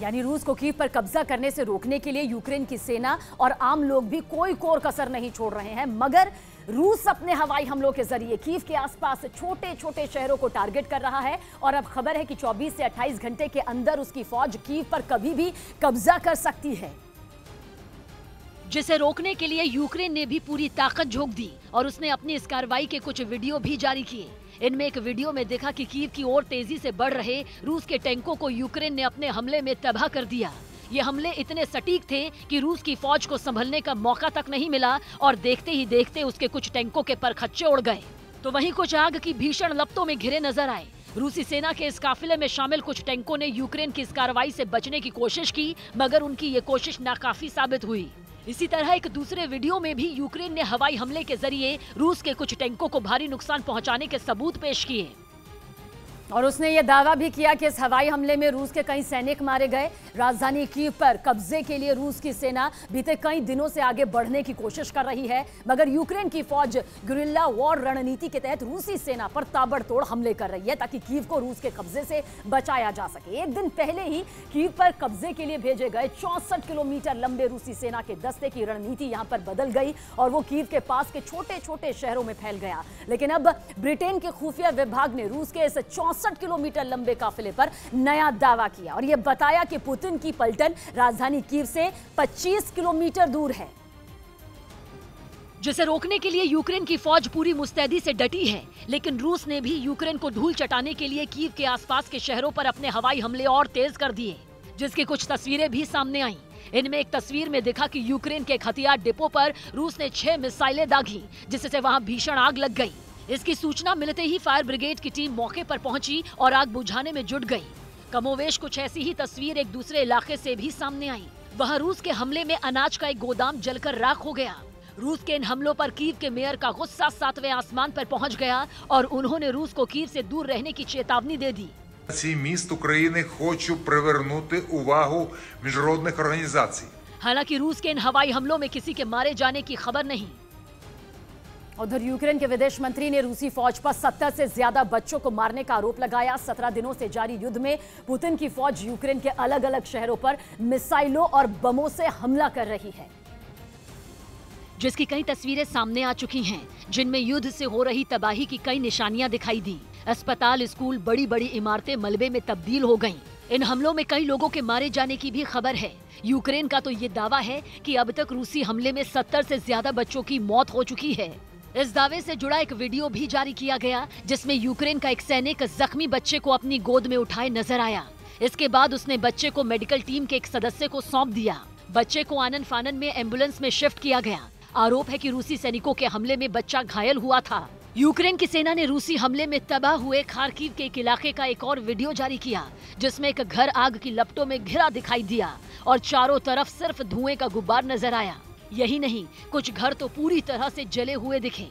यानी रूस को कीव पर कब्जा करने से रोकने के लिए यूक्रेन की सेना और आम लोग भी कोई कोर कसर नहीं छोड़ रहे हैं, मगर रूस अपने हवाई हमलों के जरिए कीव के आसपास छोटे छोटे शहरों को टारगेट कर रहा है और अब खबर है कि 24 से 28 घंटे के अंदर उसकी फौज कीव पर कभी भी कब्जा कर सकती है, जिसे रोकने के लिए यूक्रेन ने भी पूरी ताकत झोंक दी और उसने अपनी इस कार्रवाई के कुछ वीडियो भी जारी किए। इनमें एक वीडियो में देखा कि कीव की ओर तेजी से बढ़ रहे रूस के टैंकों को यूक्रेन ने अपने हमले में तबाह कर दिया। ये हमले इतने सटीक थे कि रूस की फौज को संभलने का मौका तक नहीं मिला और देखते ही देखते उसके कुछ टैंकों के परखच्चे उड़ गए, तो वहीं कुछ आग की भीषण लपटों में घिरे नजर आए। रूसी सेना के इस काफिले में शामिल कुछ टैंकों ने यूक्रेन की इस कार्रवाई से बचने की कोशिश की, मगर उनकी ये कोशिश नाकाफी साबित हुई। इसी तरह एक दूसरे वीडियो में भी यूक्रेन ने हवाई हमले के जरिए रूस के कुछ टैंकों को भारी नुकसान पहुंचाने के सबूत पेश किए और उसने ये दावा भी किया कि इस हवाई हमले में रूस के कई सैनिक मारे गए। राजधानी कीव पर कब्जे के लिए रूस की सेना बीते कई दिनों से आगे बढ़ने की कोशिश कर रही है, मगर यूक्रेन की फौज गुरिल्ला वॉर रणनीति के तहत रूसी सेना पर ताबड़तोड़ हमले कर रही है ताकि कीव को रूस के कब्जे से बचाया जा सके। एक दिन पहले ही कीव पर कब्जे के लिए भेजे गए 64 किलोमीटर लंबे रूसी सेना के दस्ते की रणनीति यहां पर बदल गई और वो कीव के पास के छोटे छोटे शहरों में फैल गया। लेकिन अब ब्रिटेन के खुफिया विभाग ने रूस के इस 64 किलोमीटर लंबे काफिले पर नया दावा किया और यह बताया कि पुतिन की पलटन राजधानी कीव से 25 किलोमीटर दूर है, जिसे रोकने के लिए यूक्रेन की फौज पूरी मुस्तैदी से डटी है। लेकिन रूस ने भी यूक्रेन को धूल चटाने के लिए कीव के आसपास के शहरों पर अपने हवाई हमले और तेज कर दिए, जिसकी कुछ तस्वीरें भी सामने आईं। इनमें एक तस्वीर में देखा कि यूक्रेन के एक हथियार डिपो पर रूस ने 6 मिसाइलें दागी, जिससे वहां भीषण आग लग गई। इसकी सूचना मिलते ही फायर ब्रिगेड की टीम मौके पर पहुंची और आग बुझाने में जुट गई। कमोवेश कुछ ऐसी ही तस्वीर एक दूसरे इलाके से भी सामने आई। वहां रूस के हमले में अनाज का एक गोदाम जलकर राख हो गया। रूस के इन हमलों पर कीव के मेयर का गुस्सा 7वें आसमान पर पहुंच गया और उन्होंने रूस को कीव से दूर रहने की चेतावनी दे दी। міст України хочу привернути увагу міжнародних організацій। हालांकि रूस के इन हवाई हमलों में किसी के मारे जाने की खबर नहीं। उधर यूक्रेन के विदेश मंत्री ने रूसी फौज पर 70 से ज्यादा बच्चों को मारने का आरोप लगाया। 17 दिनों से जारी युद्ध में पुतिन की फौज यूक्रेन के अलग अलग शहरों पर मिसाइलों और बमों से हमला कर रही है, जिसकी कई तस्वीरें सामने आ चुकी हैं, जिनमें युद्ध से हो रही तबाही की कई निशानियां दिखाई दी। अस्पताल, स्कूल, बड़ी बड़ी इमारतें मलबे में तब्दील हो गईं। इन हमलों में कई लोगों के मारे जाने की भी खबर है। यूक्रेन का तो ये दावा है कि अब तक रूसी हमले में 70 से ज्यादा बच्चों की मौत हो चुकी है। इस दावे से जुड़ा एक वीडियो भी जारी किया गया, जिसमें यूक्रेन का एक सैनिक जख्मी बच्चे को अपनी गोद में उठाए नजर आया। इसके बाद उसने बच्चे को मेडिकल टीम के एक सदस्य को सौंप दिया। बच्चे को आनन फानन में एम्बुलेंस में शिफ्ट किया गया। आरोप है कि रूसी सैनिकों के हमले में बच्चा घायल हुआ था। यूक्रेन की सेना ने रूसी हमले में तबाह हुए खार्किव के एक इलाके का एक और वीडियो जारी किया, जिसमें एक घर आग की लपटों में घिरा दिखाई दिया और चारों तरफ सिर्फ धुएं का गुब्बार नजर आया। यही नहीं, कुछ घर तो पूरी तरह से जले हुए दिखे।